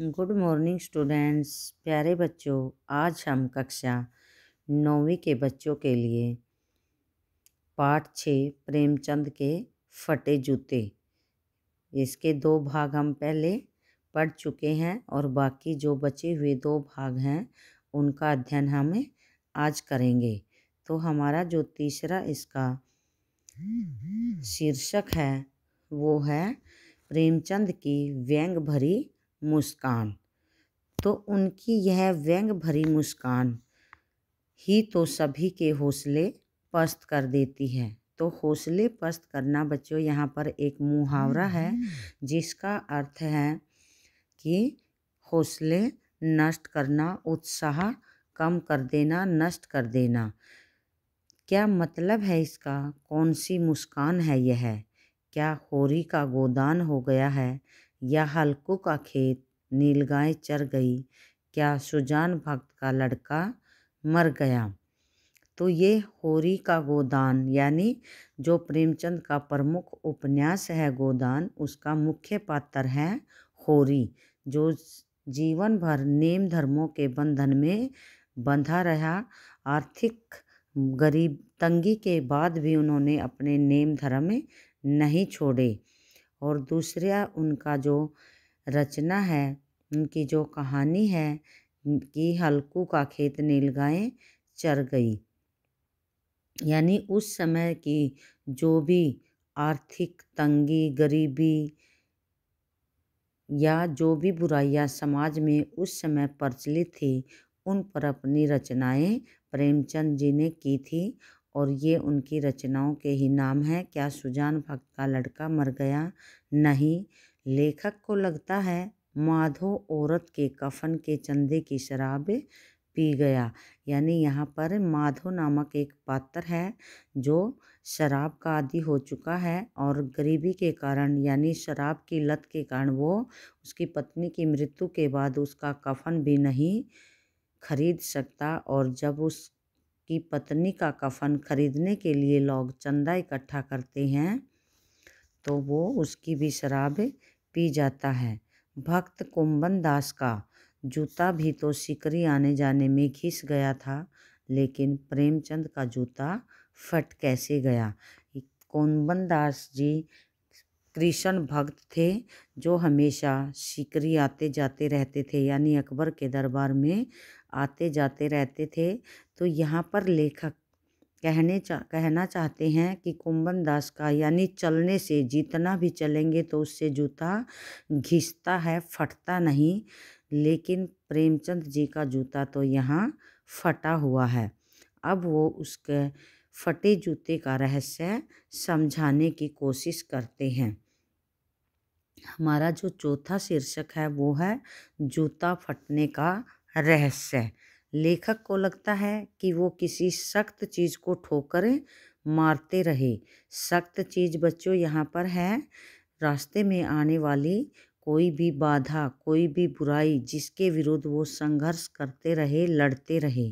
Good morning students. प्यारे बच्चों, आज हम कक्षा 9वीं के बच्चों के लिए पाठ 6 प्रेमचंद के फटे जूते, इसके 2 भाग हम पहले पढ़ चुके हैं और बाकी जो बचे हुए 2 भाग हैं उनका अध्ययन हम आज करेंगे। तो हमारा जो तीसरा इसका शीर्षक है वो है प्रेमचंद की व्यंग भरी मुस्कान। तो उनकी यह व्यंग भरी मुस्कान ही तो सभी के हौसले पस्त कर देती है। तो हौसले पस्त करना बच्चों, यहाँ पर एक मुहावरा है जिसका अर्थ है कि हौसले नष्ट करना, उत्साह कम कर देना, नष्ट कर देना। क्या मतलब है इसका? कौन सी मुस्कान है यह? क्या होरी का गोदान हो गया है, या हल्कू का खेत नीलगाय चर गई, क्या सुजान भक्त का लड़का मर गया? तो ये होरी का गोदान यानी जो प्रेमचंद का प्रमुख उपन्यास है गोदान, उसका मुख्य पात्र है होरी, जो जीवन भर नेम धर्मों के बंधन में बंधा रहा। आर्थिक गरीब तंगी के बाद भी उन्होंने अपने नेम धर्म नहीं छोड़े। और दूसरा उनका जो रचना है, उनकी जो कहानी है कि हल्कू का खेत नीलगाय चर गई, यानी उस समय की जो भी आर्थिक तंगी, गरीबी या जो भी बुराइयां समाज में उस समय प्रचलित थी, उन पर अपनी रचनाएं प्रेमचंद जी ने की थी। और ये उनकी रचनाओं के ही नाम है। क्या सुजान भक्त का लड़का मर गया? नहीं, लेखक को लगता है माधो औरत के कफन के चंदे की शराब पी गया। यानी यहाँ पर माधो नामक एक पात्र है जो शराब का आदी हो चुका है और गरीबी के कारण यानी शराब की लत के कारण वो उसकी पत्नी की मृत्यु के बाद उसका कफन भी नहीं खरीद सकता। और जब उसकी पत्नी का कफन खरीदने के लिए लोग चंदा इकट्ठा करते हैं तो वो उसकी भी शराब पी जाता है। भक्त कुंबन दास का जूता भी तो सिकरी आने जाने में घिस गया था, लेकिन प्रेमचंद का जूता फट कैसे गया? कुंबन दास जी कृष्ण भक्त थे जो हमेशा सिकरी आते जाते रहते थे, यानी अकबर के दरबार में आते जाते रहते थे। तो यहाँ पर लेखक कहना चाहते हैं कि कुंबन दास का यानी चलने से जितना भी चलेंगे तो उससे जूता घिसता है, फटता नहीं, लेकिन प्रेमचंद जी का जूता तो यहाँ फटा हुआ है। अब वो उसके फटे जूते का रहस्य समझाने की कोशिश करते हैं। हमारा जो चौथा शीर्षक है वो है जूता फटने का रहस्य। लेखक को लगता है कि वो किसी सख्त चीज़ को ठोकर मारते रहे। सख्त चीज़ बच्चों यहाँ पर है रास्ते में आने वाली कोई भी बाधा, कोई भी बुराई जिसके विरुद्ध वो संघर्ष करते रहे, लड़ते रहे।